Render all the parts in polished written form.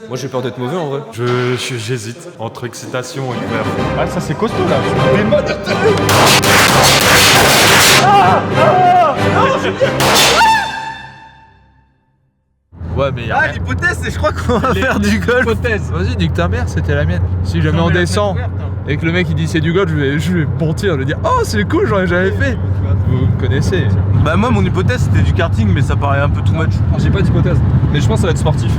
Moi j'ai peur d'être mauvais en vrai. J'hésite entre excitation et peur. Ah, ça c'est costaud là. Ouais, mais Ah, l'hypothèse, c'est je crois qu'on va faire du golf. hypothèse. Vas-y, nique ta mère, c'était la mienne. Si jamais on descend et que le mec il dit c'est du golf, je vais mentir, je vais dire oh c'est cool, j'en ai jamais fait. Vous me connaissez. Bah, moi, mon hypothèse, c'était du karting, mais ça paraît un peu too much. J'ai pas d'hypothèse, mais je pense que ça va être sportif.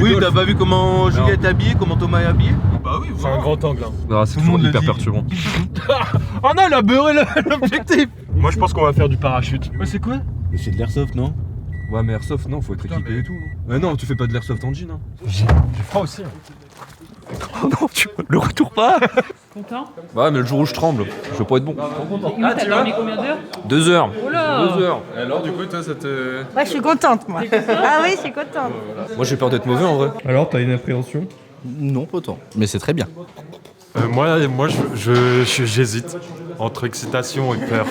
Oui, t'as pas vu comment Julia est habillée, comment Thomas est habillé? Bah oui, C'est un grand angle. C'est Tout le monde le hyper dit. perturbant. Oh non, il a beurré l'objectif. Moi je pense qu'on va faire du parachute. Ouais, c'est quoi? C'est de l'airsoft, non? Ouais mais airsoft non, faut être équipé et tout. Mais non, tu fais pas de l'airsoft en jean hein. J'ai froid aussi. Oh non, tu le retour pas. Content? Ouais mais le jour où je tremble, je vais pas être bon. T'as dormi combien d'heures? 2 heures. Oh là! 2 heures. Et alors du coup toi ça te... Ouais, je suis contente, moi. Ah oui, je suis contente. Moi j'ai peur d'être mauvais en vrai. Alors, t'as une appréhension? Non, pas tant. Mais c'est très bien. Moi j'hésite entre excitation et peur.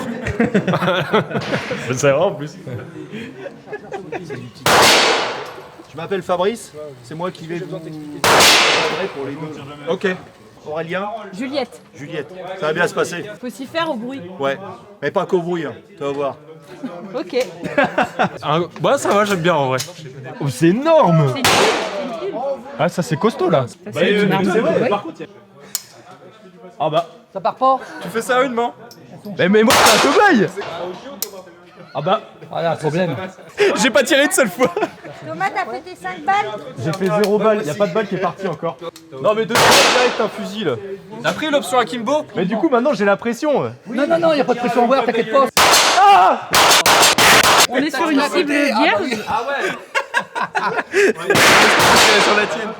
C'est vrai en plus. Je m'appelle Fabrice, c'est moi qui vais vous encadrer pour les deux. Ok. Aurélien, Juliette, Juliette, ça va bien se passer. faut s'y faire au bruit. Ouais, mais pas qu'au bruit, hein. Tu vas voir. Ok. Bah ça va, j'aime bien en vrai. Oh, c'est énorme. C'est une pile. Ah ça c'est costaud là. C'est une arme. Ouais. Ah bah. Ça part pas. Tu fais ça à une main? Mais moi, c'est un cobaye. Ah bah. Voilà, problème. J'ai pas tiré une seule fois. Thomas, t'as fait tes 5 balles? J'ai fait 0 balle, y'a pas de balle qui est partie encore. Non mais 2 direct un fusil là. T'as pris l'option Akimbo? Mais du coup maintenant j'ai la pression. Non, y a pas de pression en voir, t'inquiète pas. On est sur une cible vierge. Sur la tienne.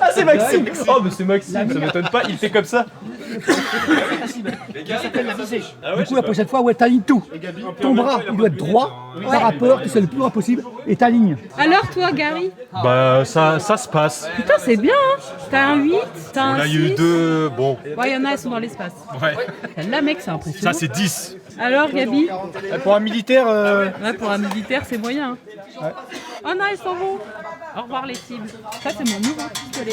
Ah c'est Maxime. Oh mais c'est Maxime, ça m'étonne pas, il fait comme ça. Du coup, la prochaine fois, ouais, t'alignes tout. Ton bras, il doit être droit, par rapport, tu sais le plus droit possible, et t'alignes. Alors toi, Gary? Bah ça se passe. Putain, c'est bien, hein. T'as un 8, t'as un On a 6. eu 2, bon. Ouais, y'en a, elles sont dans l'espace. Ouais. Celle-là, mec, c'est impressionnant. Ça c'est 10. Alors, Gabi? Pour un militaire, Ouais, pour un militaire, c'est moyen. Hein. Oh non, ils s'en vont. Au revoir, les cibles. Ça, c'est mon nouveau pistolet.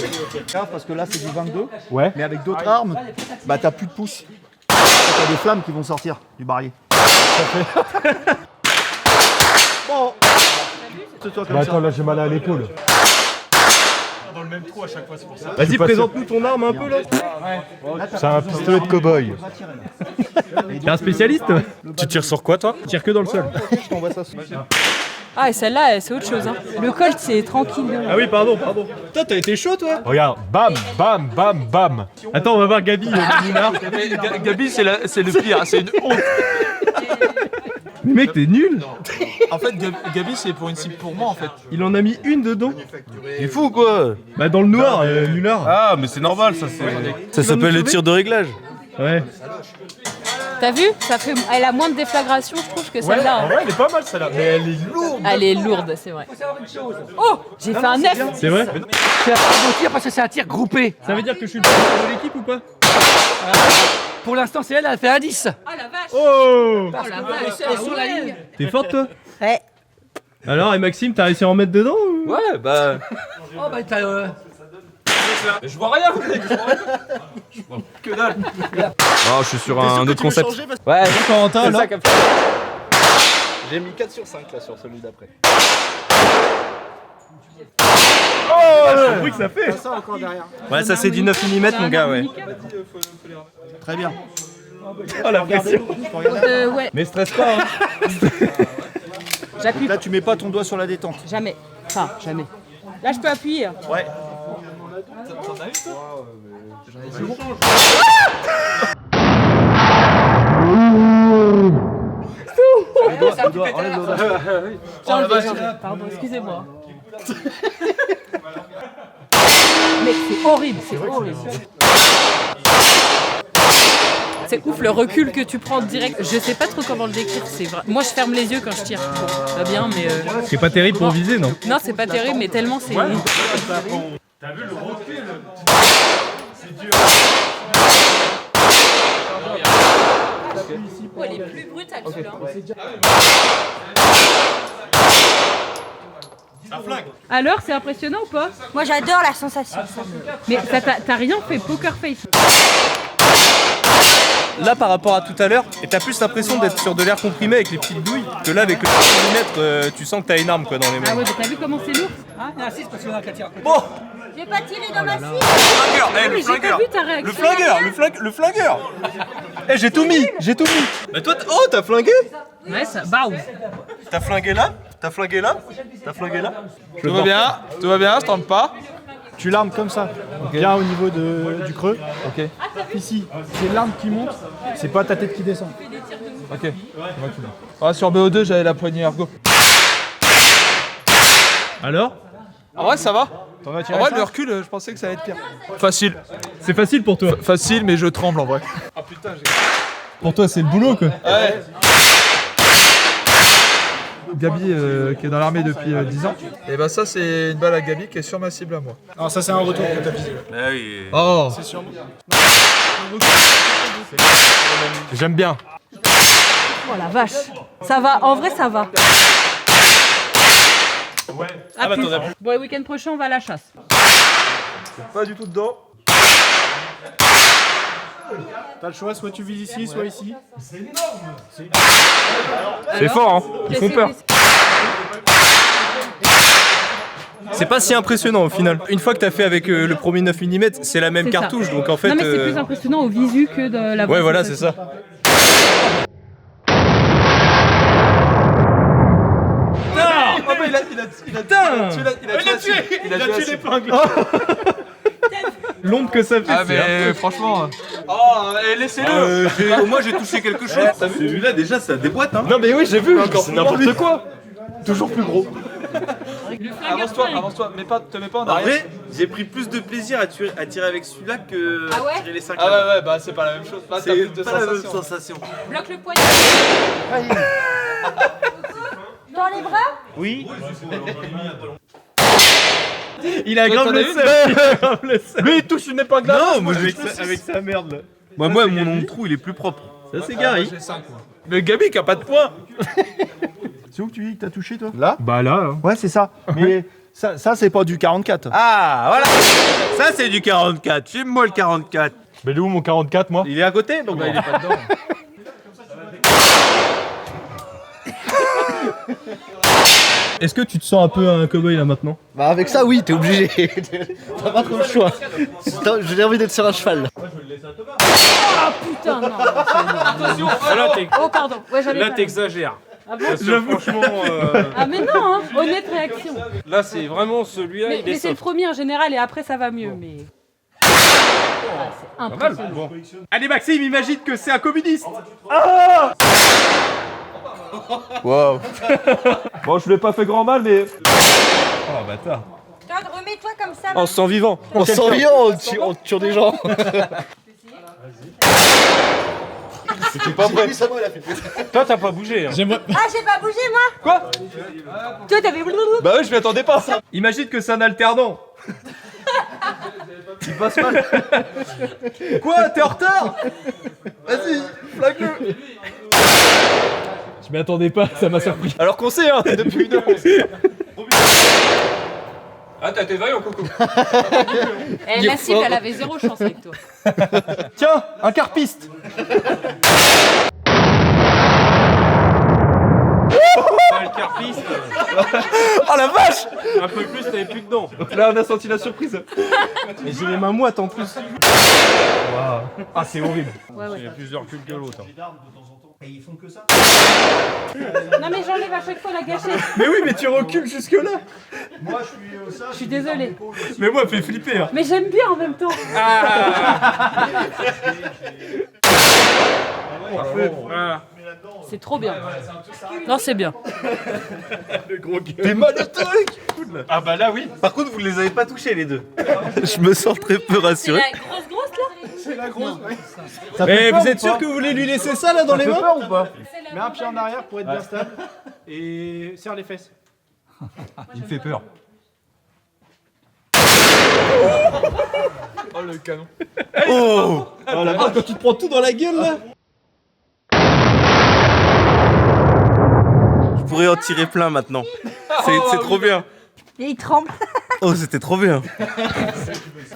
Parce que là, c'est du 22, ouais. mais avec d'autres armes, bah t'as plus de pouces. T'as des flammes qui vont sortir du barillet. Bon. C'est toi comme Bah ça. attends, là j'ai mal à l'épaule. Dans le même trou à chaque fois, c'est pour ça. Vas-y, présente-nous ton arme un peu là. C'est un pistolet de cow-boy. T'es un spécialiste? Tu tires sur quoi toi? Tu tires que dans le sol. Je t'envoie ça. Ah, et celle-là, c'est autre chose. Hein. Le Colt, c'est tranquille. Ah oui, pardon. Toi, t'as été chaud toi? Regarde, bam, bam, bam, bam. Attends, on va voir Gabi. Gabi, c'est le pire, c'est une honte. Mais mec, t'es nul. En fait, Gabi, c'est pour une cible pour moi en fait. Il en a mis une dedans. Il est fou quoi? Bah dans le noir, nulard. Ah, mais c'est normal, ça c'est. Ça s'appelle le tir de réglage. Ouais. T'as vu? Ça fait... Elle a moins de déflagration, je trouve, que celle-là. Hein. Ouais, elle est pas mal celle-là, mais elle est lourde. Elle est lourde, c'est vrai. Oh! J'ai fait un F! C'est vrai? C'est un bon tir parce que c'est un tir groupé. Ça veut dire que je suis le premier de l'équipe ou pas? Pour l'instant, c'est elle a fait un 10. Oh la vache! Oh! Oh la vache! Elle est sur la ligne. T'es forte toi? Ouais. Alors, et Maxime, t'as réussi à en mettre dedans ou... Ouais bah. Oh bah t'as... Mais je vois rien. Je vois que dalle. Oh je suis sur un autre concept. Ouais, Corentin, c'est là. ça qu'a fait. J'ai mis 4 sur 5 là sur celui d'après. Oh, le bruit que ça fait. Ça encore derrière. Ouais, ça c'est du 9 mm mon gars, ouais. Très bien. Oh la pression. Ouais, Mais stresse pas, hein. j'appuie Là, tu mets pas ton doigt sur la détente. jamais. Enfin, jamais. Là, je peux appuyer. Ouais. Pardon, excusez-moi. Mec, c'est horrible, c'est horrible. C'est ouf le recul que tu prends direct. Je sais pas trop comment le décrire. C'est vrai. Moi, je ferme les yeux quand je tire. Bon, ça va bien, mais. C'est pas terrible pour viser, non? Non, c'est pas terrible, mais tellement c'est. T'as vu le recul? C'est dur. Oh, elle est plus brutale celui-là. Ça flingue. Alors, c'est impressionnant ou pas? Moi j'adore la sensation. Mais ça t'as rien fait, poker face. Là, par rapport à tout à l'heure, et t'as plus l'impression d'être sur de l'air comprimé avec les petites douilles que là, avec le 10 mm, tu sens que t'as une arme quoi dans les mains. Ah ouais, mais t'as vu comment c'est lourd? Bon, Je vais pas tirer dans ma cible. flingueur, Mais j'ai pas vu ta réaction. le flingueur. Eh, j'ai tout mis. Mais toi, oh, t'as flingué. Ouais, ça. Bah oui. T'as flingué là. Tout va bien, je tente pas. Tu l'armes comme ça, bien au niveau du creux. Ok, Ici, c'est l'arme qui monte, c'est pas ta tête qui descend. ok. Ah, sur BO2, j'avais la poignée ergo. Alors? En vrai, ça va. T'en vas En tirer vrai, ça? le recul, je pensais que ça allait être pire. Facile. C'est facile pour toi. Facile, mais je tremble en vrai. Pour toi, c'est le boulot quoi. Ouais. Gabi qui est dans l'armée depuis 10 ans. Et bah ça c'est une balle à Gabi qui est sur ma cible à moi. Alors ça, c'est un retour que t'as visé. Ah oui. Oh. C'est sûrement. J'aime bien. Oh la vache. Ça va, en vrai, ça va. Ah, plus. Bon, le week-end prochain, on va à la chasse. Pas du tout dedans. T'as le choix, soit tu vises ici, soit ici. C'est fort, hein. Ils font peur. Laissez- C'est pas si impressionnant au final. Une fois que t'as fait avec le premier 9 mm, c'est la même C'est ça. cartouche, donc en fait. Non, mais c'est plus impressionnant au visu que de la Ouais, voilà, sensation. c'est ça. Il a tué l'épingle. L'ombre que ça fait. Ah mais franchement. Oh, laissez-le. Au moins j'ai touché quelque chose. Celui-là déjà ça déboîte hein. Non mais oui, j'ai vu. C'est n'importe quoi. Toujours plus gros. Avance-toi, te mets pas en En arrière. vrai, j'ai pris plus de plaisir à tirer avec celui-là que Ah ouais à tirer les 5 Ah ouais, bah c'est pas la même chose. Là, t'as C'est plus de pas la même sensation. sensation. Bloque le poignet. Dans les bras? Oui. Il a Toi, grave t'en le as une seum. Lui il touche une épingle. Non, moi avec sa merde là. moi mon trou il est plus propre. Ça c'est Gary. Mais Gabi qui a pas de poing. C'est où que tu dis que t'as touché toi? Là? Bah là. Ouais, c'est ça. Mais ça c'est pas du 44. Ah voilà. Ça c'est du 44. Filme-moi le 44. Mais il est où mon 44 moi? Il est à côté donc Il est pas dedans. Est-ce que tu te sens un peu un cowboy là maintenant? Bah avec ça oui, t'es obligé. T'as pas trop le choix. J'ai envie d'être sur un cheval. Ah putain, non. Attention, Oh, pardon. Ouais, j'avais là pas. t'exagères. Ah bon? Franchement, Ah, mais non, hein. Honnête réaction. là c'est vraiment celui-là, Mais, il est mais c'est le soft. premier en général et après ça va mieux. Mais. Ah, c'est Pas mal. impressionnant. Bon. Allez Maxime, imagine que c'est un communiste. Wow. Bon, je l'ai pas fait grand mal mais. Oh bâtard. Todd, remets-toi comme ça. On se sent vivant. On s'en vient, on tue des gens. C'était pas vrai. Toi t'as pas bougé. Hein. Ah, j'ai pas bougé moi. Quoi? Toi, t'avais. Bah ouais, je m'y attendais pas. Imagine que c'est un alternant. Il passe mal. Quoi? T'es en retard? Vas-y, flaque-le. Je m'y attendais pas, ça m'a surpris. Alors qu'on sait, hein, depuis une heure. Ah t'as tes vaillants Coco. Eh, la cible, elle avait zéro chance avec toi. Tiens, un carpiste. Le carpiste, Oh la vache! un peu plus t'avais plus dedans. Là, on a senti la surprise. Et j'ai les mains moites en plus. Ah, c'est horrible. Ouais, ouais. Il y a plus de recul que l'autre. Hein. Non, mais j'enlève à chaque fois la gâchette. Mais oui, mais tu recules jusque-là. Je suis désolée. Mais moi, fait flipper. Hein. Mais j'aime bien en même temps. Voilà. C'est trop bien. Non, c'est bien. T'es monotorique. Ah bah là oui. Par contre vous les avez pas touchés les deux. Je me sens très peu C'est rassuré. la grosse là. Mais vous êtes sûr que vous voulez lui laisser ça là dans les mains? peur ou pas? Mets un pied en arrière pour être bien stable. Et serre les fesses. Il me fait peur. Oh le canon. Oh la vache, quand tu te prends tout dans la gueule là. Je pourrais en tirer plein maintenant. C'est trop bien. Et il tremble. Oh, c'était trop bien.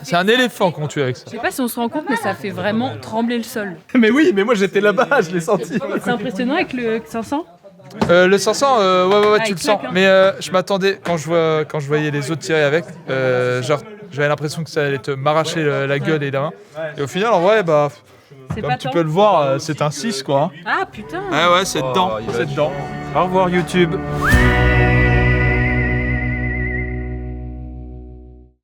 C'est un éléphant qu'on tue avec ça. Je sais pas si on se rend compte, mais ça fait vraiment trembler le sol. Mais oui, mais moi j'étais là-bas, je l'ai senti. C'est impressionnant avec le 500. Le 500, ouais, Ah, tu il le sens. claque, hein. Mais je m'attendais, quand je voyais les autres tirer avec, genre, j'avais l'impression que ça allait te m'arracher la gueule et la main. Et au final, en vrai, bah, C'est comme pas tu tant. peux le voir, c'est un 6, quoi. Ah putain. Ah ouais, c'est dedans. C'est dedans. Au revoir YouTube.